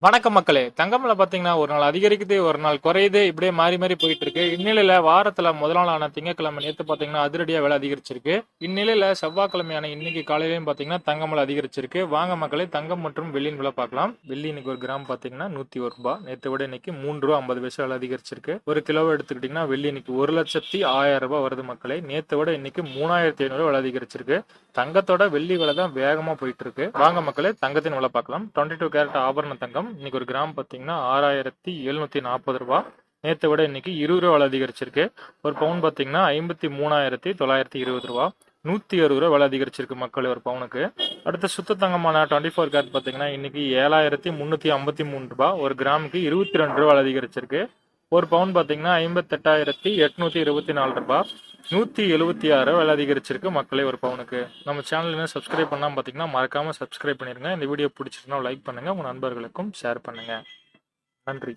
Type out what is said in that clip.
வணக்கம் மக்களே. தங்கம்ல பாத்தீங்கன்னா ஒரு நாள் அதிகரிக்குது, ஒரு நாள் குறையுது. இப்படியே மாறி மாறி போயிட்டு இருக்கு. இந்நிலையில வாரத்துல முதல் நாளான திங்கட்கிழமை நேத்து பாத்தீங்கன்னா அதிரடியா விலை அதிகரிச்சிருக்கு. இந்நிலையில செவ்வாய்க்கிழமையான இன்னைக்கு காலையிலயும் பாத்தீங்கன்னா தங்கம் விலை அதிகரிச்சிருக்கு. வாங்க மக்களே, தங்கம் மற்றும் வெள்ளியின் விலை பார்க்கலாம். வெள்ளி இன்னைக்கு ஒரு கிராம் பாத்தீங்கன்னா 101 ரூபாய். நேற்றை விட இன்னைக்கு 3 ரூபா 50 பைசா விலை அதிகரிச்சிருக்கு. ஒரு கிலோவை எடுத்துக்கிட்டீங்கன்னா வெள்ளி இன்னைக்கு 1,10,000 ரூபாய் வருது மக்களே. நேற்றை விட இன்னைக்கு 3,500 விலை அதிகரிச்சிருக்கு. தங்கத்தோட வெள்ளி விலை தான் வேகமா போயிட்டு இருக்கு. வாங்க மக்களே, தங்கத்தின் விலை பார்க்கலாம். 22 கேரட் ஆபரண தங்கம் இன்னைக்கு ஒரு கிராம் பாத்தீங்கன்னா 6,740 ரூபாய். நேற்றை விட இன்னைக்கு 20 ரூபா விலை அதிகரிச்சிருக்கு. ஒரு பவுன் பாத்தீங்கன்னா 53,920 ரூபாய். 160 ரூபா விலை அதிகரிச்சிருக்கு மக்கள் ஒரு பவுனுக்கு. அடுத்த சுத்த தங்கமான 24 கேரட் பாத்தீங்கன்னா இன்னைக்கு 7,353 ரூபாய். ஒரு கிராமுக்கு 22 ரூபா விலை அதிகரிச்சிருக்கு. ஒரு பவுன் பாத்தீங்கன்னா 58,824 ரூபாய். 176 விலை அதிகரிச்சிருக்கு மக்களே ஒரு பவுனுக்கு. நம்ம சேனல் இன்னும் சப்ஸ்கிரைப் பண்ணாம பாத்தீங்கன்னா மறக்காம சப்ஸ்கிரைப் பண்ணிருங்க. இந்த வீடியோ பிடிச்சிருந்தா லைக் பண்ணுங்க, உங்க நண்பர்களுக்கும் ஷேர் பண்ணுங்க. நன்றி.